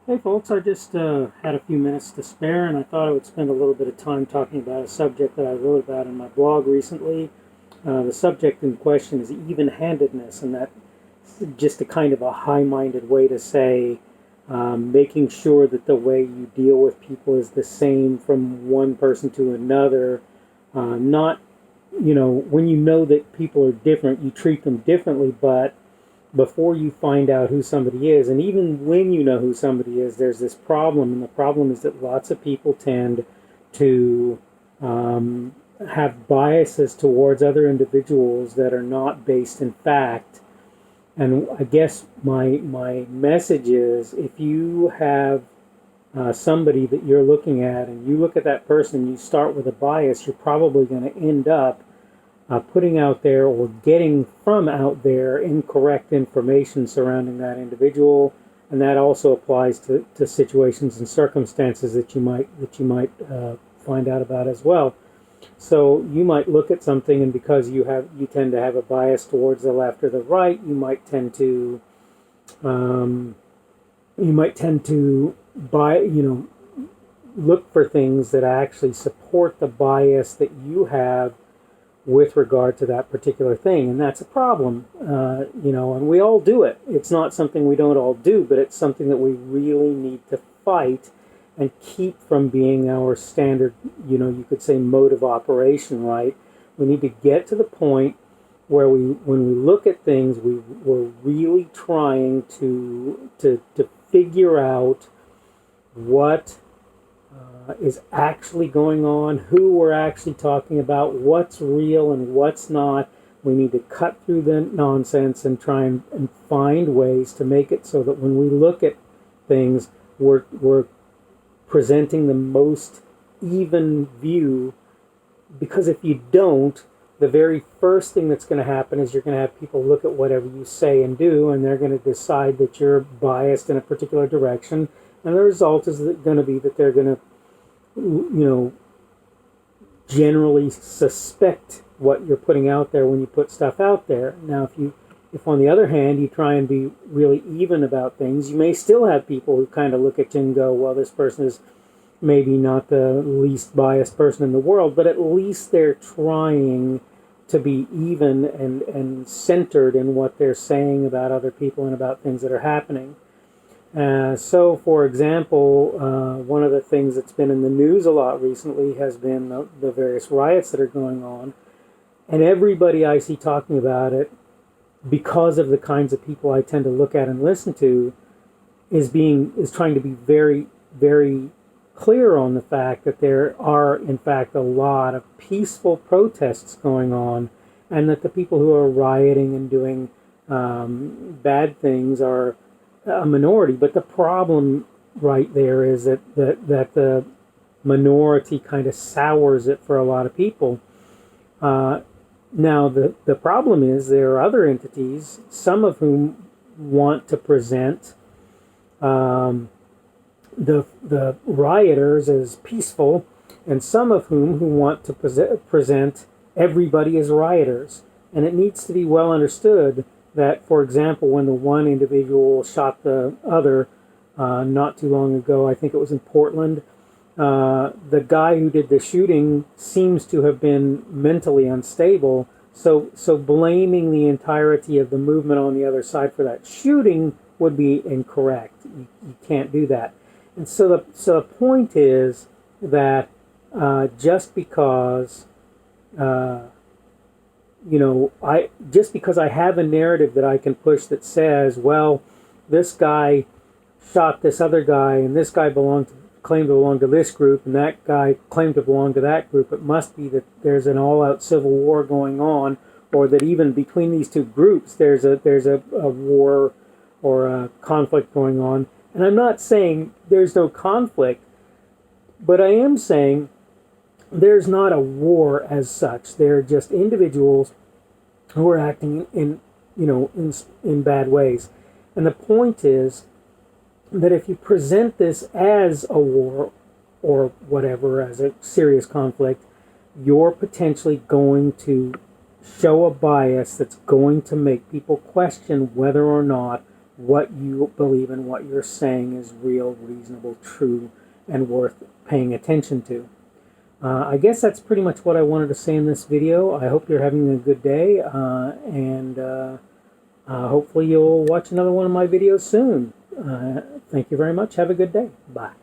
Hey folks, I just had a few minutes to spare and I thought I would spend a little bit of time talking about a subject that I wrote about in my blog recently. The subject in question is even-handedness, and that's just a kind of a high-minded way to say making sure that the way you deal with people is the same from one person to another. Not, when you know that people are different, you treat them differently, but before you find out who somebody is, and even when you know who somebody is, there's this problem, and the problem is that lots of people tend to have biases towards other individuals that are not based in fact. And I guess my message is, if you have somebody that you're looking at, and you look at that person, and you start with a bias, you're probably going to end up putting out there or getting from out there incorrect information surrounding that individual, and that also applies to situations and circumstances that you might find out about as well. So you might look at something, and because you tend to have a bias towards the left or the right, you might tend to look for things that actually support the bias that you have with regard to that particular thing, and that's a problem, and we all do it. It's not something we don't all do, but it's something that we really need to fight and keep from being our standard, you could say mode of operation, right? We need to get to the point where when we look at things, we're really trying to figure out what is actually going on, who we're actually talking about, what's real and what's not. We need to cut through the nonsense and try and find ways to make it so that when we look at things, we're presenting the most even view. Because if you don't, the very first thing that's going to happen is you're going to have people look at whatever you say and do, and they're going to decide that you're biased in a particular direction, and the result is going to be that they're going to generally suspect what you're putting out there when you put stuff out there. Now, if on the other hand you try and be really even about things, you may still have people who kind of look at you and go, well, this person is maybe not the least biased person in the world, but at least they're trying to be even and centered in what they're saying about other people and about things that are happening. So, for example, one of the things that's been in the news a lot recently has been the various riots that are going on. And everybody I see talking about it, because of the kinds of people I tend to look at and listen to, is trying to be very, very clear on the fact that there are, in fact, a lot of peaceful protests going on, and that the people who are rioting and doing bad things are a minority. But the problem right there is that the minority kind of sours it for a lot of people. Now the problem is there are other entities, some of whom want to present the rioters as peaceful, and some of whom who want to present everybody as rioters. And it needs to be well understood that, for example, when the one individual shot the other not too long ago, I think it was in Portland, the guy who did the shooting seems to have been mentally unstable. So blaming the entirety of the movement on the other side for that shooting would be incorrect. You can't do that. And so the point is that just because I have a narrative that I can push that says, well, this guy shot this other guy, and this guy claimed to belong to this group, and that guy claimed to belong to that group, it must be that there's an all-out civil war going on, or that even between these two groups there's a war or a conflict going on. And I'm not saying there's no conflict, but I am saying there's not a war as such. They're just individuals who are acting in bad ways. And the point is that if you present this as a war or whatever, as a serious conflict, you're potentially going to show a bias that's going to make people question whether or not what you believe and what you're saying is real, reasonable, true, and worth paying attention to. I guess that's pretty much what I wanted to say in this video. I hope you're having a good day, and hopefully you'll watch another one of my videos soon. Thank you very much. Have a good day. Bye.